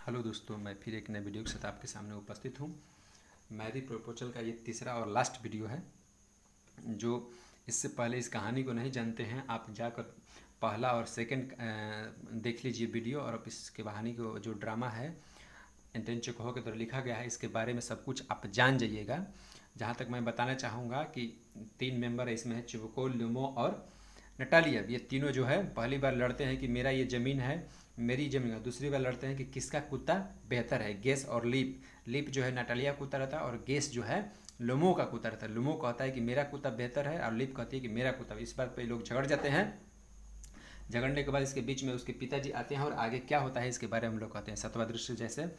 Hello दोस्तों, मैं फिर एक नए वीडियो के साथ आपके सामने उपस्थित हूँ। मैरी प्रपोजल का ये तीसरा और लास्ट वीडियो है। जो इससे पहले इस कहानी को नहीं जानते हैं, आप जाकर पहला और सेकंड देख लीजिए वीडियो, और अब इसके कहानी को जो ड्रामा है एंटोन चेखोव के द्वारा लिखा गया है, इसके बारे में सब कुछ आप जान जाइएगा। जहाँ तक मैं बताना चाहूँगा कि 3 मेंबर है इसमें, है चिबुको, लुमो और नटालिया। ये तीनों जो है पहली बार लड़ते हैं कि मेरा ये ज़मीन है, मेरी ज़मीन है। दूसरी बार लड़ते हैं कि किसका कुत्ता बेहतर है, गेस और लीप। लीप जो है नटालिया का कुत्ता रहता है और गेस जो है लुमो का कुत्ता रहता है। लुमो कहता है कि मेरा कुत्ता बेहतर है और लीप कहती है कि मेरा कुत्ता। इस बात पे लोग झगड़ जाते हैं। झगड़ने के बाद इसके बीच में उसके पिताजी आते हैं और आगे क्या होता है इसके बारे में हम लोग कहते हैं। सतवा दृश्य जैसे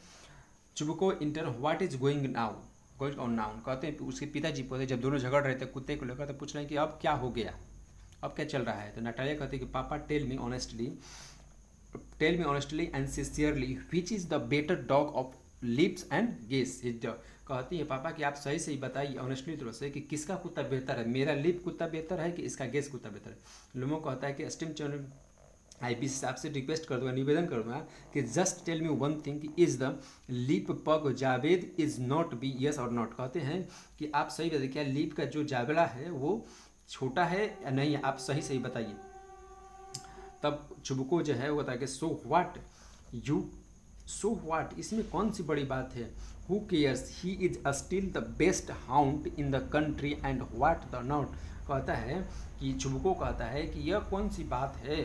चुबको inter what is going now, going on now कहते हैं। उसके पिताजी पूछते जब दोनों झगड़ रहे थे कुत्ते को लेकर, तो पूछ रहे हैं कि अब क्या हो गया, अब क्या चल रहा है। तो नटालिया कहती है कि पापा tell me honestly and sincerely which is the better dog of Leaps and Guess. कहती है पापा कि आप सही से ही बताइए ऑनेस्टली तरह से कि किसका कुत्ता बेहतर है, मेरा लिप कुत्ता बेहतर है कि इसका गेस कुत्ता बेहतर है। लुमो कहता है कि स्टीम चैनल भी आपसे रिक्वेस्ट कर दूंगा, निवेदन करूंगा कि just tell me one thing, is the leap pug Javed is not be yes और नॉट। कहते हैं कि आप सही बताइए क्या लीप का जो जावड़ा है वो छोटा है या नहीं है, आप सही सही बताइए। तब चुबको जो है वो बताया कि सो व्हाट, इसमें कौन सी बड़ी बात है। Who cares, he is still the best hound in the country and what the not. कहता है कि चुबको कहता है कि यह कौन सी बात है,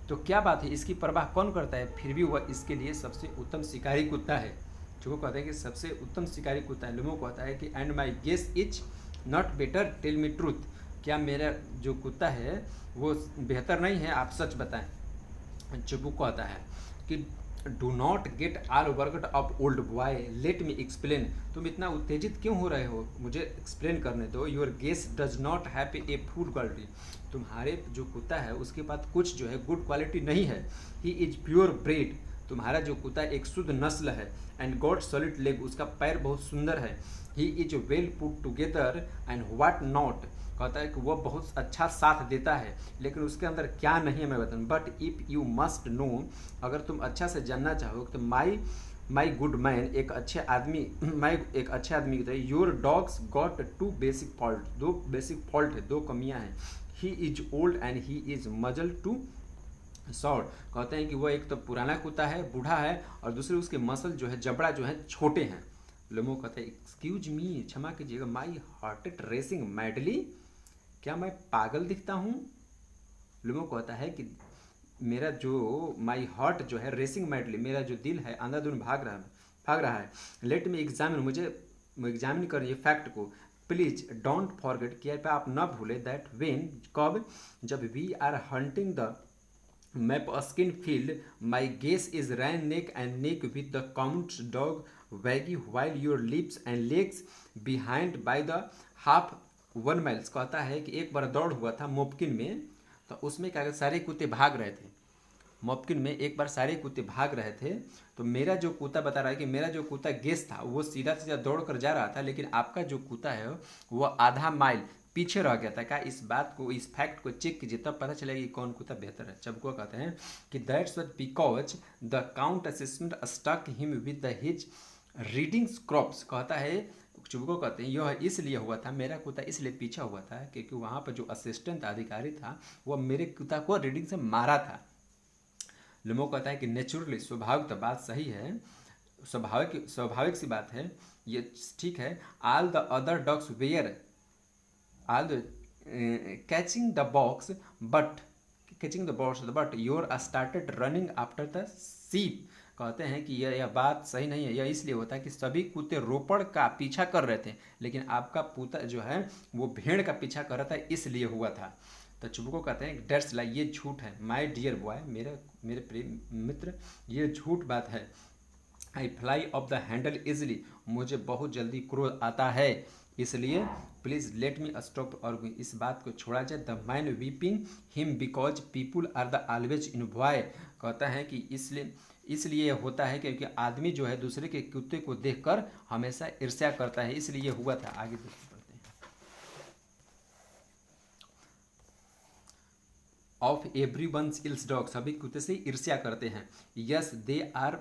तो क्या बात है, इसकी परवाह कौन करता है, फिर भी वह इसके लिए सबसे उत्तम शिकारी कुत्ता है। चुबको कहता है कि सबसे उत्तम शिकारी कुत्ता है। लुमो कहता है कि and my guess is not better, tell me truth. क्या मेरा जो कुत्ता है वो बेहतर नहीं है, आप सच बताएं। चुबको कहता है कि do not get all worked up old boy, let me explain. तुम इतना उत्तेजित क्यों हो रहे हो, मुझे एक्सप्लेन करने दो। Your Guess does not have a food quality, तुम्हारे जो कुत्ता है उसके पास कुछ जो है गुड क्वालिटी नहीं है। ही इज प्योर ब्रेड, तुम्हारा जो कुत्ता एक शुद्ध नस्ल है। एंड गॉड सॉलिड लेग, उसका पैर बहुत सुंदर है। He is well put together and what not, कहता है कि वह बहुत अच्छा साथ देता है, लेकिन उसके अंदर क्या नहीं है मैं बताऊँ। But if you must know, अगर तुम अच्छा से जानना चाहो तो माई गुड मैन, एक अच्छे आदमी, मैं एक अच्छे आदमी की तरह। Your dogs got 2 basic fault, 2 basic fault है, 2 कमियाँ हैं। He is old and he is मजल टू शॉर्ट, कहते हैं कि वह एक तो पुराना कुत्ता है, बूढ़ा है, और दूसरे उसके मसल जो है, जबड़ा जो है छोटे हैं। लोमो कहते हैं एक्सक्यूज मी, क्षमा कीजिएगा, my heart it racing madly, क्या मैं पागल दिखता हूँ। लुमो कहता है कि मेरा जो माई हार्ट जो है रेसिंग मैडली, मेरा जो दिल है अंधाधुन भाग रहा है। लेट मी एग्जामिन, मुझे एग्जामिन करिए फैक्ट को। प्लीज डोंट फॉरगेट, क्या आप न भूले, दैट वेन, कब, जब we are hunting the map skin field, my guess is ran neck and neck with the count dog vaggy while your lips and legs behind by the half 1 miles. कहता है कि एक बार दौड़ हुआ था मोपकिन में, तो उसमें क्या सारे कुत्ते भाग रहे थे। मोपकिन में एक बार सारे कुत्ते भाग रहे थे, तो मेरा जो कुत्ता बता रहा है कि मेरा जो कुत्ता गेस था वो सीधा सीधा दौड़ कर जा रहा था, लेकिन आपका जो कुत्ता है वो आधा माइल पीछे रह गया था। क्या इस बात को, इस फैक्ट को चेक कीजिए, तब पता चलेगा कि कौन कुत्ता बेहतर है। चबको कहते हैं कि that's what because the count assistant stuck him with the his reading crops. कहता है चुबको कहते हैं यह इसलिए हुआ था, मेरा कुत्ता इसलिए पीछा हुआ था क्योंकि वहाँ पर जो असिस्टेंट अधिकारी था वह मेरे कुत्ता को रीडिंग से मारा था। लुमो कहता है कि नेचुरली, स्वाभाविक, तो बात सही है, स्वाभाविक सी बात है, ये ठीक है। All the other dogs were all the catching the box but your started running after the sheep. कहते हैं कि यह बात सही नहीं है। यह इसलिए होता है कि सभी कुत्ते रोपड़ का पीछा कर रहे थे, लेकिन आपका कुत्ता जो है वो भेड़ का पीछा कर रहा था, इसलिए हुआ था। तो चुबको कहते हैं डेट्स लाई, ये झूठ है। माई डियर बॉय, मेरे प्रिय मित्र, ये झूठ बात है। आई fly off the handle easily, मुझे बहुत जल्दी क्रोध आता है, इसलिए प्लीज लेट मी स्टॉप, और इस बात को छोड़ा जाए। The man weeping him because people are the always in boy. कहता है कि इसलिए होता है क्योंकि आदमी जो है दूसरे के कुत्ते को देखकर हमेशा ईर्ष्या करता है, इसलिए हुआ था। आगे देखते पढ़ते हैं। Of every one else dog, सभी कुत्ते से ईर्ष्या करते हैं। Yes they are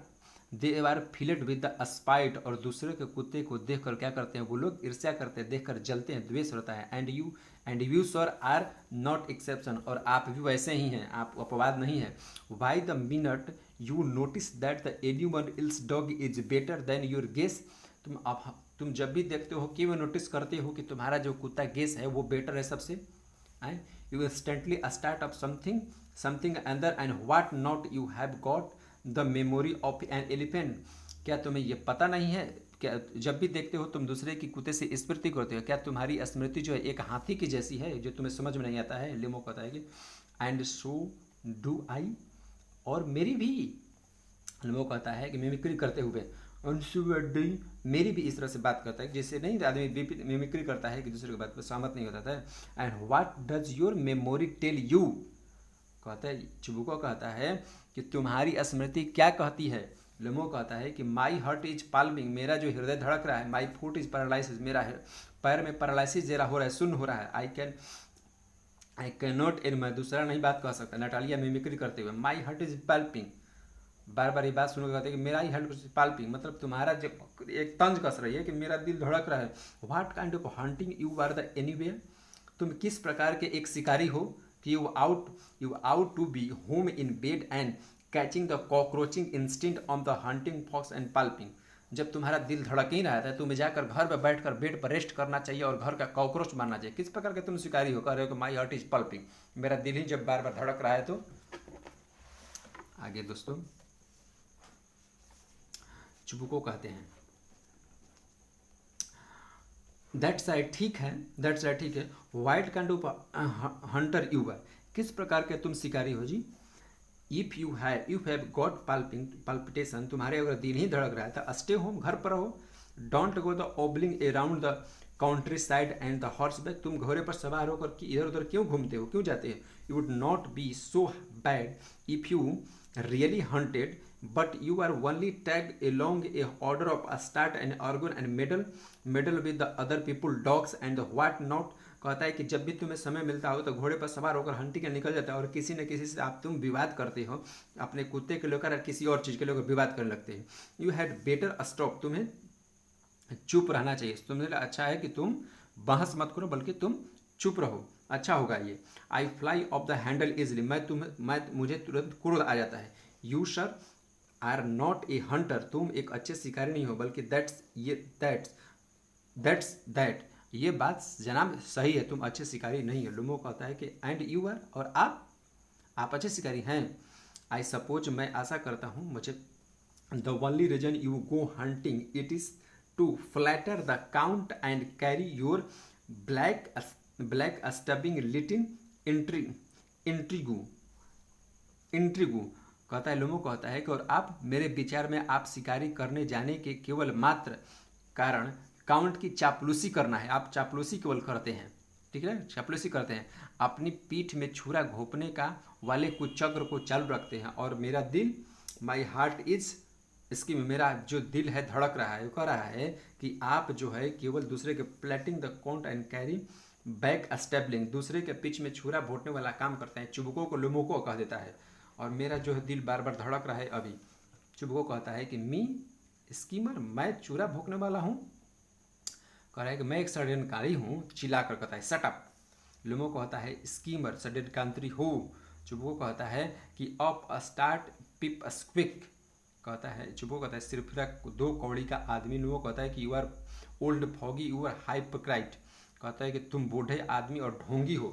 they are filled with the spite, और दूसरे के कुत्ते को देखकर क्या करते हैं वो लोग, ईर्ष्या करते हैं, देखकर जलते हैं, द्वेष होता है। And you sir are not exception, और आप भी वैसे ही हैं, आप अपवाद नहीं है। Why the minute you notice that the animal else dog is better than your Guess, तुम जब भी देखते हो कि वो नोटिस करते हो कि तुम्हारा जो कुत्ता गेस है वो बेटर है सबसे, you instantly start up something अंदर and what not you have got the memory of an elephant. क्या तुम्हें ये पता नहीं है, क्या जब भी देखते हो तुम दूसरे की कुत्ते से स्मृति करते हो, क्या तुम्हारी स्मृति जो है एक हाथी की जैसी है जो तुम्हें समझ में नहीं आता है। लिमो कहता है कि एंड सो डू आई, और मेरी भी, लिमो कहता है कि मिमिक्री करते हुए, मेरी भी इस तरह से बात करता है, जिससे नहीं आदमी मिमिक्री करता है कि दूसरे की बात पर सहमत नहीं होता था। And what does your memory tell you, कहता है चिबुको कहता है कि तुम्हारी स्मृति क्या कहती है। लिमो कहता है कि माई हार्ट इज पाल्मिंग, मेरा जो हृदय धड़क रहा है। माई फुट इज पैरालाइसिस, मेरा पैर में पैरालाइसिस जरा हो रहा है, शून्य हो रहा है। आई कैन नॉट, मैं दूसरा नहीं बात कह सकता। नटालिया मिमिक्री करते हुए, माई हार्ट इज पाल्पिंग, बार बार ये बात सुनकर कहते हैं कि मेरा ही हार्ट इज पाल्पिंग, मतलब तुम्हारा जो एक तंज कस रही है कि मेरा दिल धड़क रहा है। What kind of hunting you are the anywhere, तुम किस प्रकार के एक शिकारी हो कि you out to be home in bed and catching the cockroaching instinct on the hunting fox and palping. जब तुम्हारा दिल धड़क ही रहा था तुम्हें जाकर घर पर बैठकर बेड पर रेस्ट करना चाहिए और घर का कॉकरोच मारना चाहिए। किस प्रकार के तुम शिकारी हो, कह रहे हो कि माई हार्ट इज पल्पिंग, मेरा दिल ही जब बार बार धड़क रहा है। तो आगे दोस्तों चिबुको कहते हैं दैट्स राइट, ठीक है, दैट्स राइट, ठीक है। What kind of hunter you are, किस प्रकार के तुम शिकारी हो जी। If you have got palpitation, तुम्हारे अगर दिल ही धड़क रहा है तो स्टे होम, घर पर रहो। Don't go the hobbling around the countryside and the horseback, तुम घोड़े पर सवार होकर इधर उधर क्यों घूमते हो, क्यों जाते हो। You would not be so bad if you really hunted, but you are only tagged along a order of a start and organ and medal with the other people dogs and what not। कहता है कि जब भी तुम्हें समय मिलता हो तो घोड़े पर सवार होकर हंटिंग निकल जाता है और किसी न किसी से तुम विवाद करते हो, अपने कुत्ते के लेकर किसी और चीज़ के लेकर विवाद करने लगते हैं। यू हैड बेटर स्टॉप, तुम्हें चुप रहना चाहिए, तुम्हें अच्छा है कि तुम बहस मत करो बल्कि तुम चुप रहो, अच्छा होगा ये। I fly off the handle easily, मुझे तुरंत क्रोध आ जाता है। You sir are not a hunter, तुम एक अच्छे शिकारी नहीं हो, बल्कि दैट ये बात जनाब सही है, तुम अच्छे शिकारी नहीं है। लुमो कहता है कि एंड यू आर, और आप अच्छे शिकारी हैं। आई सपोज, मैं आशा करता हूँ, मुझे the only reason you go hunting it is to flatter the count and carry your black stubbing little intrigue. कहता है लुमो कहता है कि और आप, मेरे विचार में आप शिकारी करने जाने के केवल मात्र कारण काउंट की चापलूसी करना है, आप चापलूसी केवल करते हैं, ठीक है, चापलूसी करते हैं, अपनी पीठ में छुरा घोंपने का वाले कुछ चक्र को चालू रखते हैं। और मेरा दिल, माई हार्ट इज, इसकी मेरा जो दिल है धड़क रहा है, वो कह रहा है कि आप जो है केवल दूसरे के plating the count and carry back स्टेबलिंग, दूसरे के पीठ में छुरा भोंकने वाला काम करते हैं। चुबुको को लुमो को कह देता है, और मेरा जो है दिल बार बार धड़क रहा है। अभी चुबुको कहता है कि मी स्कीमर, मैं चूरा भोंकने वाला हूँ, कह रहा है कि मैं एक षड्यंत्रकारी हूँ, चिल्ला कर कहता है शट अप। लुमो कहता है स्कीमर, षड्यंत्रकारी हो। चुबुको कहता है कि अप स्टार्ट पिप स्क्विक, कहता है चुबुको कहता है सिर्फ दो कौड़ी का आदमी। लुमो कहता है कि you are old fogey, you are hypocrite, कहता है कि तुम बूढ़े आदमी और ढोंगी हो।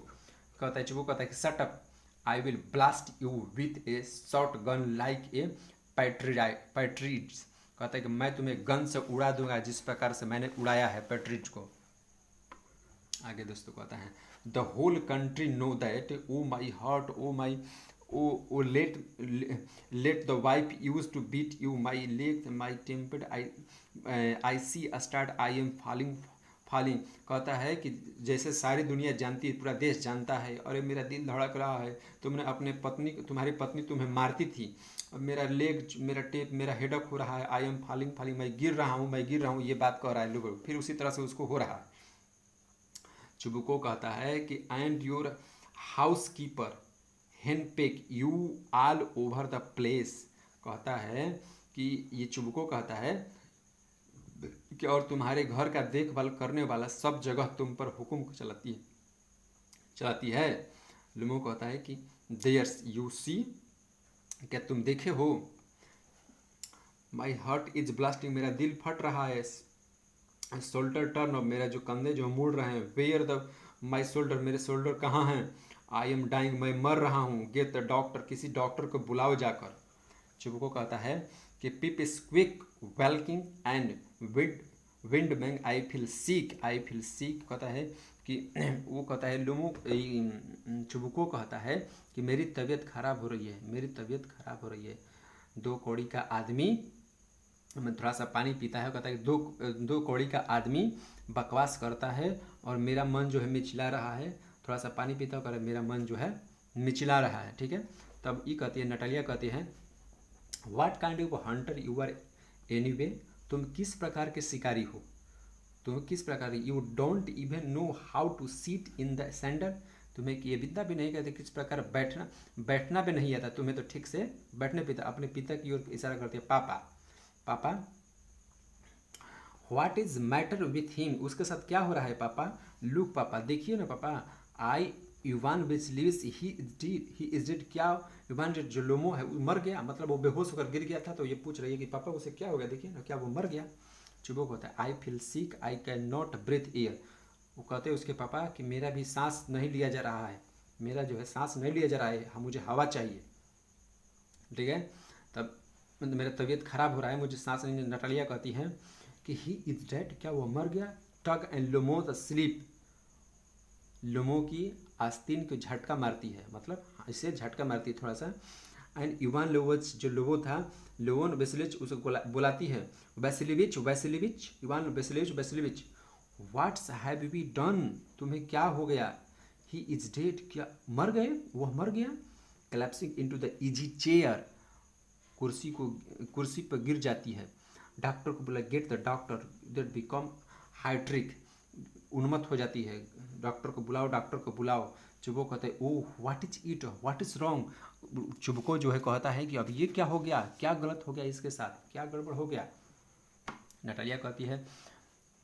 कहता है चुबुको कहता है कि shut up, I will blast you with a shotgun like a partridge, कहता है कि मैं तुम्हें गन से उड़ा दूंगा जिस प्रकार से मैंने उड़ाया है पैट्रिज को। आगे दोस्तों कहता है the whole country know that, oh my heart, oh my oh let the wife use to beat you, my leg my tempered, I see start, I am falling, कहता है कि जैसे सारी दुनिया जानती है, पूरा देश जानता है, अरे मेरा दिल धड़क रहा है, तुम्हारी पत्नी तुम्हें मारती थी, मेरा लेग, मेरा हेडक हो रहा है, आई एम फॉलिंग, मैं गिर रहा हूँ, ये बात कह रहा है लोगों, फिर उसी तरह से उसको हो रहा है। चुबुको कहता है कि and your housekeeper henpeck you all over the place, कहता है कि ये चुबको कहता है कि और तुम्हारे घर का देखभाल करने वाला सब जगह तुम पर हुक्म चलाती है। लुमो कहता है कि देयर्स यू सी, क्या तुम देखे हो, माई हार्ट इज ब्लास्टिंग, मेरा दिल फट रहा है, शोल्डर टर्न, मेरा जो कंधे जो मुड़ रहे हैं, वेयर द माई शोल्डर, मेरे शोल्डर कहाँ हैं, आई एम डाइंग, मैं मर रहा हूँ, गेट द डॉक्टर, किसी डॉक्टर को बुलाओ जाकर। चुबको कहता है कि pip is quick welking and wind mang, I feel sick, I feel sick कहता है कि वो कहता है लुमो, चुबको कहता है कि मेरी तबीयत खराब हो रही है, मेरी तबीयत खराब हो रही है। दो कौड़ी का आदमी, मैं थोड़ा सा पानी पीता है, कहता है कि दो कौड़ी का आदमी बकवास करता है और मेरा मन जो है मिचला रहा है, थोड़ा सा पानी पीता है, मेरा मन जो है मिचला रहा है। ठीक है, तब ये कहती है, नटालिया कहती है what kind of hunter you are anyway, तुम किस प्रकार के शिकारी हो, तुम किस प्रकार, you don't even know how to seat in the sandal, तुम्हें ये विद्या भी नहीं कहते किस प्रकार बैठना भी नहीं आता, तुम्हें तो ठीक से बैठने पिता, अपने पिता की ओर इशारा करती है, पापा पापा। What is matter with him, उसके साथ क्या हो रहा है पापा, लुक पापा देखिए ना पापा, आई युवान विच लिव्स ही इज डिड, क्या युवान जो लोमो है वो मर गया, मतलब वो बेहोश होकर गिर गया था, तो ये पूछ रही है कि पापा उसे क्या हो गया, देखिए ना क्या वो मर गया। चुबोक होता है I feel sick, I can not breathe air, वो कहते हैं उसके पापा कि मेरा भी सांस नहीं लिया जा रहा है, मेरा जो है सांस नहीं लिया जा रहा है, मुझे हवा चाहिए। ठीक है, तब मेरा तबीयत खराब हो रहा है, मुझे सांस नहीं। नटालिया कहती है कि ही इज डेड, क्या वो मर गया। टग एंड लोमो द स्लीप, लोमो की आस्तीन को झटका मारती है, मतलब इसे झटका मारती है थोड़ा सा। एंड इवान लोवच, जो लोवो था, लोवन वेसिलिच उसे बुलाती है, Vasilievich Vasilievich, Ivan Vasilievich Vasilievich, what's have we done, तुम्हें क्या हो गया। ही इज डेड, क्या मर गए, वह मर गया। कलेप्सिंग इनटू द इजी चेयर, कुर्सी पर गिर जाती है। डॉक्टर को बोला gate the doctor, that become hydric, उन्मत्त हो जाती है, डॉक्टर को बुलाओ, डॉक्टर को बुलाओ। चुबको कहते हैं oh what is it, what is wrong. चुबको जो है कहता है कि अब ये क्या हो गया, क्या गलत हो गया इसके साथ, क्या गड़बड़ हो गया। नटालिया कहती है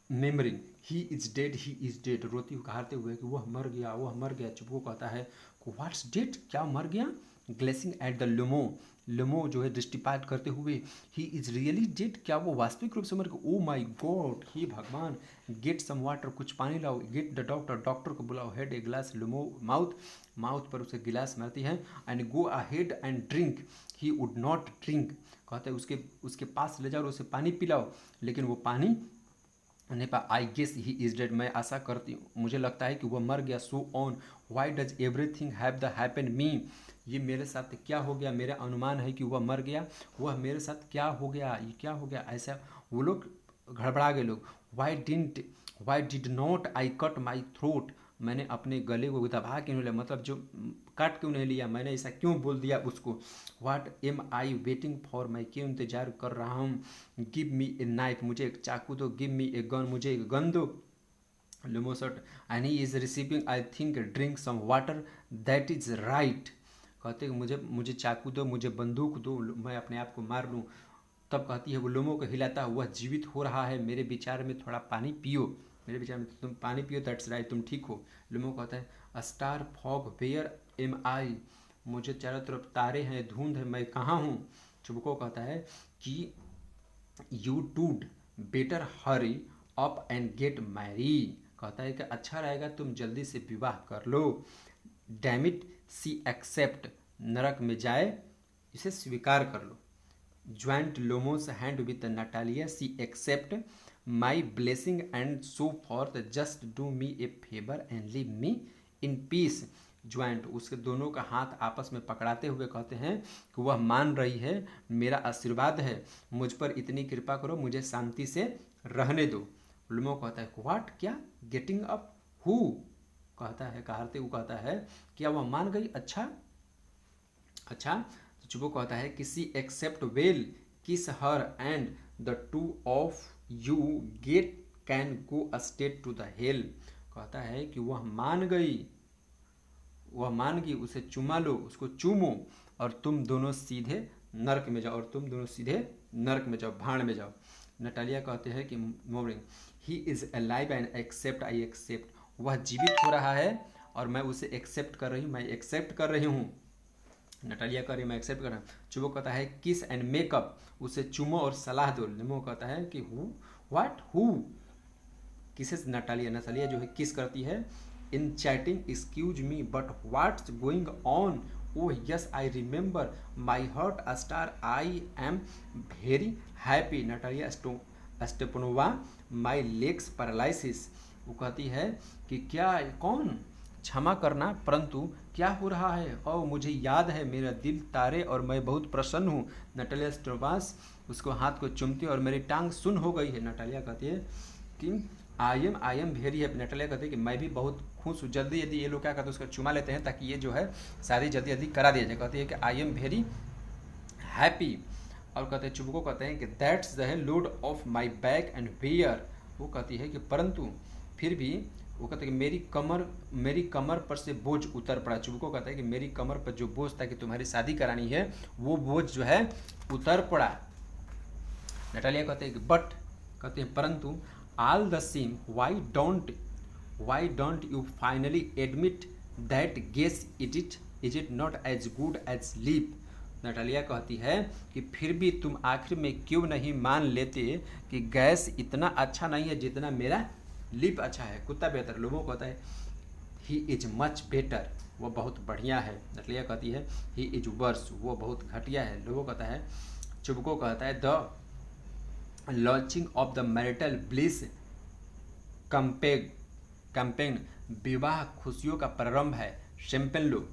mammering he is dead, he is dead, रोती कहते हुए कि वह मर गया, वह मर गया। चुबको कहता है व्हाट्स डेड, क्या मर गया। ग्लेसिंग एट द लुमो, लुमो जो है दृष्टिपात करते हुए, ही इज रियली डेड, क्या वो वास्तविक रूप से मर गया। ओ माई गॉड, ही भगवान। गेट सम वाटर, कुछ पानी लाओ। गेट द डॉक्टर, डॉक्टर को बुलाओ। Head a glass, Lomov mouth, mouth पर उसे गिलास मारती है। And go ahead and drink, he would not drink, कहते हैं उसके पास ले जाओ और उसे पानी पिलाओ, लेकिन वो पानी नहीं पा। I guess he is dead, मैं आशा करती हूँ, मुझे लगता है कि वह मर गया। So on, why does everything have the happen me, ये मेरे साथ क्या हो गया, मेरा अनुमान है कि वह मर गया, वह मेरे साथ क्या हो गया, ये क्या हो गया। ऐसा वो लोग घबरा गए लोग। Why did not I cut my throat, मैंने अपने गले को दबा क्यों नहीं लिया, मतलब जो काट क्यों नहीं लिया, मैंने ऐसा क्यों बोल दिया उसको। What am I waiting for, मैं क्यों इंतजार कर रहा हूँ। गिव मी ए नाइफ, मुझे एक चाकू दो। गिव मी ए गन, मुझे एक गन दो। Lomov and he is receiving, I think drink some water, that is right, कहते कि मुझे चाकू दो, मुझे बंदूक दो, मैं अपने आप को मार लूँ। तब कहती है वो लोमो को हिलाता हुआ जीवित हो रहा है, मेरे विचार में थोड़ा पानी पियो, मेरे विचार में तुम पानी पियो, दैट्स राइट, तुम ठीक हो। लोमो कहता है a star fog where am I, मुझे चारों तरफ तारे हैं, धुंध है, मैं कहाँ हूँ। चुबको कहता है कि you you'd better hurry up and get marry, कहता है कि अच्छा रहेगा तुम जल्दी से विवाह कर लो। डैमिट सी एक्सेप्ट, नरक में जाए, इसे स्वीकार कर लो। Joint Lomov's hand with Natalia, see accept my blessing and so forth, just do me a favour and leave me in peace. Joint, उसके दोनों का हाथ आपस में पकड़ाते हुए कहते हैं कि वह मान रही है, मेरा आशीर्वाद है, मुझ पर इतनी कृपा करो, मुझे शांति से रहने दो। लुमो कहता है व्हाट, क्या। गेटिंग अप, हु, कहता है कहते वो कहता है क्या वह मान गई, अच्छा। तो चुबो कहता है किसी except well kiss her and the two of you get can go state to the hell, कहता है कि वह मान गई, उसे चुमा लो, उसको चूमो और तुम दोनों सीधे नर्क में जाओ और तुम दोनों सीधे नर्क में जाओ, भाड़ में जाओ। नटालिया कहते हैं कि morning he is alive and except I except, वह जीवित हो रहा है और मैं उसे एक्सेप्ट कर रही हूँ, मैं एक्सेप्ट कर रही हूँ। नटालिया कह रही मैं एक्सेप्ट कर रहा हूँ। चुबो कहता है किस एंड मेकअप, उसे चुमो और सलाह दो। लिमो कहता है कि हु व्हाट हु, किसे नटालिया जो है किस करती है। In chatting excuse me but what's going on, oh yes I remember my heart a star I am very happy. Natalia Stepanova my legs paralysis, वो कहती है कि क्या कौन, क्षमा करना परंतु क्या हो रहा है, और मुझे याद है मेरा दिल तारे और मैं बहुत प्रसन्न हूँ। नटालिया स्टोबास उसको हाथ को चूमती है और मेरी टांग सुन हो गई है। नटालिया कहती है कि I am very happy. Natalia कहती है कि मैं भी बहुत खुश हूँ। जल्दी यदि ये लोग क्या कहते हैं उसका चुमा लेते हैं ताकि ये जो है शादी जल्दी जल्दी करा दिया जाए। कहती है कि आई एम वेरी हैप्पी। और कहते हैं चुबको कहते हैं कि that's the load of my back and where, वो कहती है कि परंतु फिर भी, वो कहते हैं कि मेरी कमर पर से बोझ उतर पड़ा। चुबको कहता है कि मेरी कमर पर जो बोझ था कि तुम्हारी शादी करानी है वो बोझ जो है उतर पड़ा। नटालिया कहते हैं कि बट, कहते हैं परंतु all the same why don't you finally admit that Guess is it not as good as Leap. Natalia कहती है कि फिर भी तुम आखिर में क्यों नहीं मान लेते कि गैस इतना अच्छा नहीं है जितना मेरा लिप अच्छा है। कुत्ता बेहतर, लोगों को कहता है ही इज मच बेटर, वो बहुत बढ़िया है। नटालिया कहती है ही इज वर्स, वो बहुत घटिया है। लोगों कहता है, चुबको कहता है the launching of the marital bliss campaign, विवाह खुशियों का प्रारंभ है। शैंपेन लो,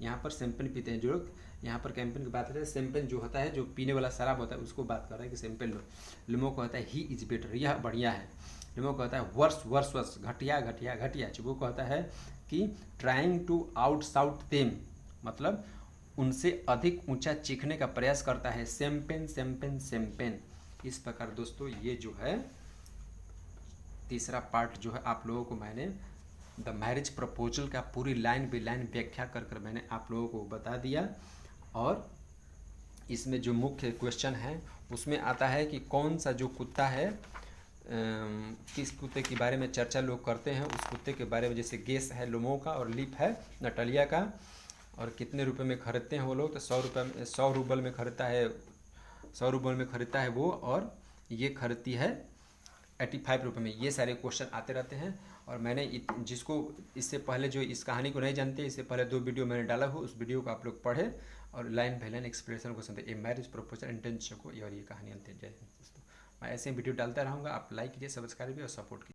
यहाँ पर शैंपेन पीते हैं जो लोग, यहाँ पर कैंपेन की बात करते हैं। शैंपेन जो होता है जो पीने वाला शराब होता है उसको बात कर रहा है कि शैंपेन लो। लिमो कहता है ही इज बेटर, यह बढ़िया है। लिमो कहता है वर्स, घटिया। चुबो कहता है कि trying to out shout them, मतलब उनसे अधिक ऊंचा चीखने का प्रयास करता है। शैंपेन। इस प्रकार दोस्तों ये जो है तीसरा पार्ट जो है आप लोगों को मैंने द मैरिज प्रपोजल का पूरी लाइन बाई लाइन व्याख्या कर मैंने आप लोगों को बता दिया। और इसमें जो मुख्य क्वेश्चन है उसमें आता है कि कौन सा जो कुत्ता है, किस कुत्ते के बारे में चर्चा लोग करते हैं, उस कुत्ते के बारे में, जैसे गेस है लोमो का और लिप है नटालिया का, और कितने रुपए में खरीदते हैं वो लोग। तो 100 रूबल में खरीदता है, 100 रूबल में खरीदता है वो, और ये खरीदती है 85 रुपये में। ये सारे क्वेश्चन आते रहते हैं। और मैंने जिसको इससे पहले जो इस कहानी को नहीं जानते, इससे पहले 2 वीडियो मैंने डाला हो, उस वीडियो को आप लोग पढ़े और लाइन बाई लाइन एक्सप्लेनेशन को समझे। ए मैरिज प्रपोजल इंटेंशन को और ये कहानी अंत। जय हिंद दोस्तों, मैं ऐसे वीडियो डालता रहूँगा। आप लाइक कीजिए, सब्सक्राइब कीजिए और सपोर्ट कीजिए।